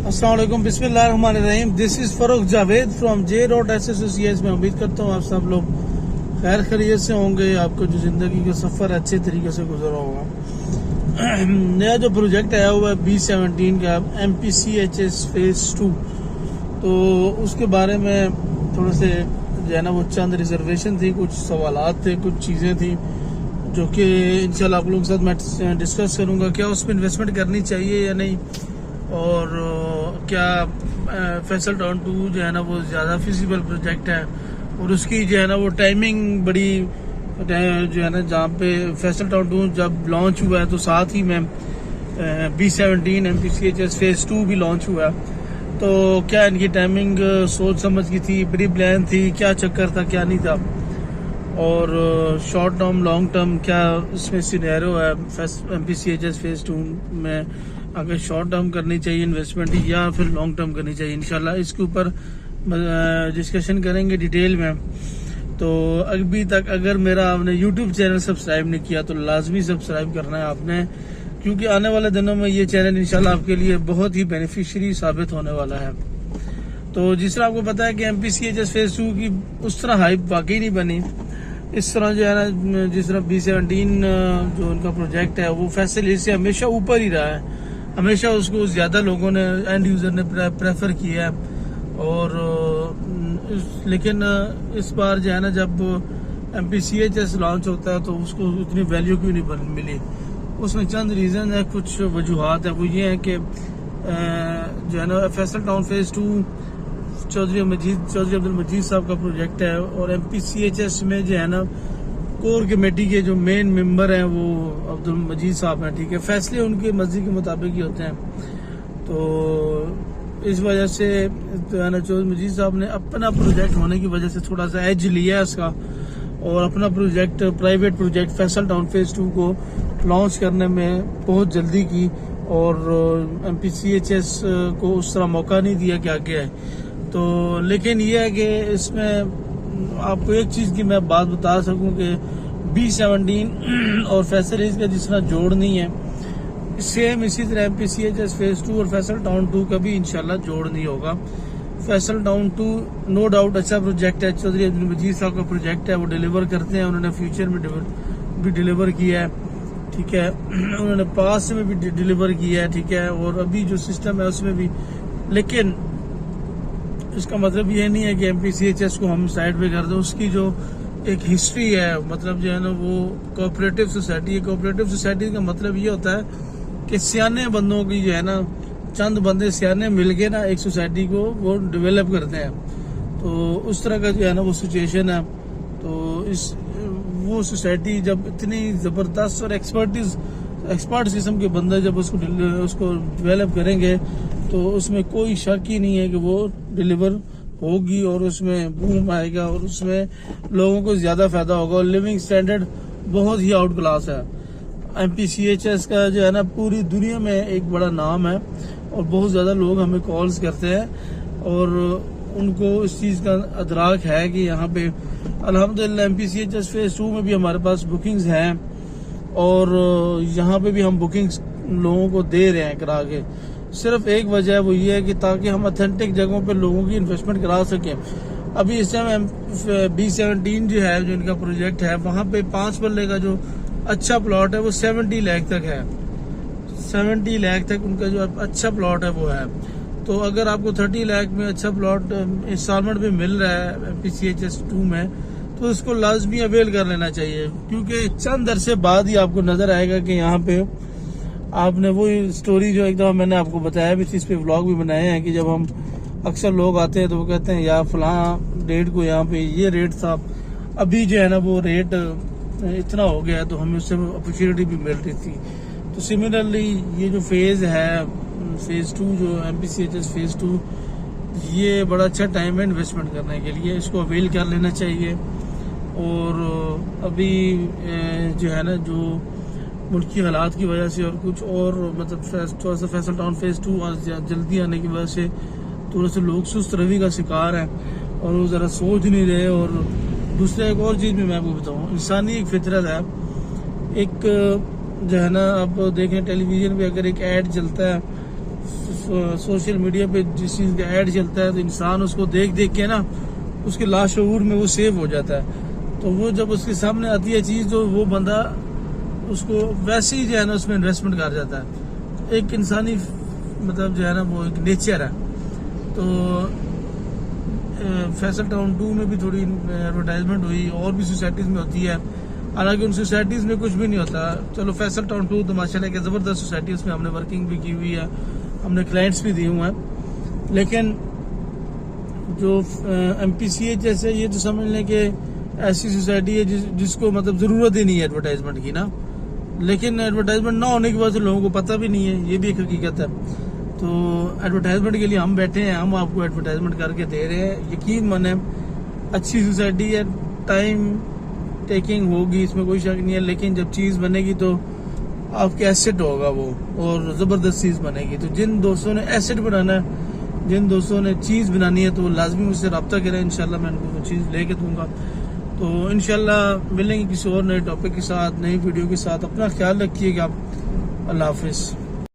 अस्सलाम वालेकुम, बिस्मिल्लाहिर्रहमानिर्रहीम। This is Farooq Javed from J.SSCS। मैं उम्मीद करता हूँ आप सब लोग खैर खैरियत से होंगे। आपको जो जिंदगी का सफर अच्छे तरीके से गुजरा होगा। नया जो प्रोजेक्ट आया हुआ है B17 का MPCHS फेज 2, तो उसके बारे में थोड़े से जो है ना वो चंद रिजर्वेशन थी, कुछ सवालात थे, कुछ चीज़ें थी जो कि इंशाल्लाह आप लोगों के साथ मैं डिस्कस करूँगा। क्या उसमें इन्वेस्टमेंट करनी चाहिए या नहीं, और क्या फैसल टाउन 2 जो है ना वो ज़्यादा फिजिबल प्रोजेक्ट है, और उसकी जो है ना वो टाइमिंग बड़ी जो है ना, जहाँ पे फैसल टाउन 2 जब लॉन्च हुआ है तो साथ ही में B17 MPCHS फेज 2 भी लॉन्च हुआ है। तो क्या इनकी टाइमिंग सोच समझ की थी, प्री प्लान थी, क्या चक्कर था क्या नहीं था, और शॉर्ट टर्म लॉन्ग टर्म क्या इसमें सिनेरियो है MPCHS फेज 2 में, अगर शॉर्ट टर्म करनी चाहिए इन्वेस्टमेंट या फिर लॉन्ग टर्म करनी चाहिए। इंशाल्लाह इसके ऊपर डिस्कशन करेंगे डिटेल में। तो अभी तक अगर मेरा आपने यूट्यूब चैनल सब्सक्राइब नहीं किया तो लाजमी सब्सक्राइब करना है आपने, क्योंकि आने वाले दिनों में ये चैनल इंशाल्लाह आपके लिए बहुत ही बेनिफिशियरी साबित होने वाला है। तो जिस तरह आपको पता है कि MPCHS फेज 2 की उस तरह हाइप वाकई नहीं बनी, इस तरह जो है ना जिस तरह B17 जो उनका प्रोजेक्ट है वो फैसिलिटी से हमेशा ऊपर ही रहा है, हमेशा उसको ज़्यादा लोगों ने एंड यूज़र ने प्रेफर किया है। और लेकिन इस बार जो है ना जब MPCHS लॉन्च होता है तो उसको उतनी वैल्यू क्यों नहीं मिली, उसमें चंद रीज़न है, कुछ वजूहात है। वो ये है कि जो है ना फैसल टाउन फेज 2 चौधरी अब्दुल मजीद साहब का प्रोजेक्ट है, और MPCHS में जो है ना कोर कमेटी के जो मेन मेंबर हैं वो अब्दुल मजीद साहब हैं, ठीक है। फैसले उनके मर्जी के मुताबिक ही होते हैं। तो इस वजह से जो है ना चौधरी मजीद साहब ने अपना प्रोजेक्ट होने की वजह से थोड़ा सा एज लिया है उसका, और अपना project private project Faisal town phase 2 को लॉन्च करने में बहुत जल्दी की, और MPCHS को उस तरह मौका नहीं दिया कि आगे आए। तो लेकिन ये है कि इसमें आपको एक चीज़ की मैं बात बता सकूं कि B17 और फैसल का जिस तरह जोड़ नहीं है, सेम इसी तरह MPCHS फेज 2 और फैसल टाउन 2 का भी इंशाल्लाह जोड़ नहीं होगा। फैसल टाउन 2 नो डाउट अच्छा प्रोजेक्ट है, चौधरी अब्दुल मजीद साहब का प्रोजेक्ट है, वो डिलीवर करते हैं, उन्होंने फ्यूचर में भी डिलीवर किया है, ठीक है। उन्होंने पास्ट में भी डिलीवर किया है, ठीक है, और अभी जो सिस्टम है उसमें भी। लेकिन इसका मतलब ये नहीं है कि MPCHS को हम साइड पे कर दें। उसकी जो एक हिस्ट्री है, मतलब जो है ना वो कोऑपरेटिव सोसाइटी है। कोऑपरेटिव सोसाइटी का मतलब ये होता है कि सियाने बंदों की जो है ना, चंद बंदे सियाने मिल के ना एक सोसाइटी को वो डेवलप करते हैं। तो उस तरह का जो है ना वो सिचुएशन है। तो वो सोसाइटी जब इतनी ज़बरदस्त और एक्सपर्ट किस्म के बंदे जब उसको डेवलप करेंगे तो उसमें कोई शक ही नहीं है कि वो डिलीवर होगी, और उसमें बूम आएगा, और उसमें लोगों को ज़्यादा फायदा होगा, और लिविंग स्टैंडर्ड बहुत ही आउट क्लास है। MPCHS का जो है ना पूरी दुनिया में एक बड़ा नाम है, और बहुत ज़्यादा लोग हमें कॉल्स करते हैं, और उनको इस चीज़ का अदराक है कि यहाँ पे अल्हम्दुलिल्लाह MPCHS फेज 2 में भी हमारे पास बुकिंग्स हैं, और यहाँ पे भी हम बुकिंग्स लोगों को दे रहे हैं करा के। सिर्फ एक वजह है, वो ये है कि ताकि हम ऑथेंटिक जगहों पे लोगों की इन्वेस्टमेंट करा सकें। अभी इस टाइम B17 जो है, जो इनका प्रोजेक्ट है, वहाँ पे 5 मरले का जो अच्छा प्लॉट है वो 70 लाख तक है। 70 लाख तक उनका जो अच्छा प्लॉट है वो है। तो अगर आपको 30 लाख में अच्छा प्लॉट इंस्टॉलमेंट में मिल रहा है MPCHS 2 में, तो उसको लाजमी अवेल कर लेना चाहिए, क्योंकि चंद अरसे बाद ही आपको नजर आएगा कि यहाँ पे आपने वो स्टोरी जो एकदम मैंने आपको बताया भी, इस पे व्लॉग भी बनाए हैं, कि जब हम अक्सर लोग आते हैं तो वो कहते हैं यार फलां डेट को यहाँ पे ये रेट था, अभी जो है ना वो रेट इतना हो गया, तो हमें उससे अपॉर्चुनिटी भी मिल रही थी। तो सिमिलरली ये जो फेज है फेज 2 जो MPCHS फेज 2, ये बड़ा अच्छा टाइम है इन्वेस्टमेंट करने के लिए, इसको अवेल कर लेना चाहिए। और अभी जो है ना जो मुल्की हालात की वजह से और कुछ और मतलब थोड़ा सा फैसल टाउन फेज 2 जल्दी आने की वजह से थोड़े से लोग सुस्त रवि का शिकार हैं, और वो ज़रा सोच नहीं रहे। और दूसरा एक और चीज़ भी मैं आपको बताऊँ, इंसानी एक फितरत है, एक जो है ना आप देखें टेलीविज़न पे अगर एक ऐड चलता है सोशल मीडिया पे जिस चीज़ का ऐड चलता है तो इंसान उसको देख देख के ना उसके लाशऊर में वो सेव हो जाता है। तो वो जब उसके सामने आती है चीज़ तो वो बंदा उसको वैसे ही जो है ना उसमें इन्वेस्टमेंट कर जाता है। एक इंसानी मतलब जो है ना वो एक नेचर है। तो फैसल टाउन 2 में भी थोड़ी एडवर्टाइजमेंट हुई, और भी सोसाइटीज़ में होती है, हालांकि उन सोसाइटीज़ में कुछ भी नहीं होता। चलो फैसल टाउन 2 तो माशाल्लाह एक ज़बरदस्त सोसाइटी, उसमें हमने वर्किंग भी की हुई है, हमने क्लाइंट्स भी दिए हुए हैं। लेकिन जो MPCH जैसे ये तो समझ लें कि ऐसी सोसाइटी है जिसको मतलब ज़रूरत ही नहीं है एडवर्टाइजमेंट की ना, लेकिन एडवर्टाइजमेंट ना होने की वजह से लोगों को पता भी नहीं है, ये भी एक हकीकत है। तो एडवर्टाइजमेंट के लिए हम बैठे हैं, हम आपको एडवर्टाइजमेंट करके दे रहे हैं। यकीन माने अच्छी सोसाइटी है, टाइम टेकिंग होगी, इसमें कोई शक नहीं है, लेकिन जब चीज़ बनेगी तो आपके एसेट होगा वो, और ज़बरदस्त चीज़ बनेगी। तो जिन दोस्तों ने एसेट बनाना है, जिन दोस्तों ने चीज़ बनानी है, तो वो लाजमी मुझसे रब्ता करें, इंशाल्लाह मैं उनको वो चीज़ लेके दूंगा। तो इंशाल्लाह मिलेंगे किसी और नए टॉपिक के साथ, नई वीडियो के साथ। अपना ख्याल रखिएगा। अल्लाह हाफिज़।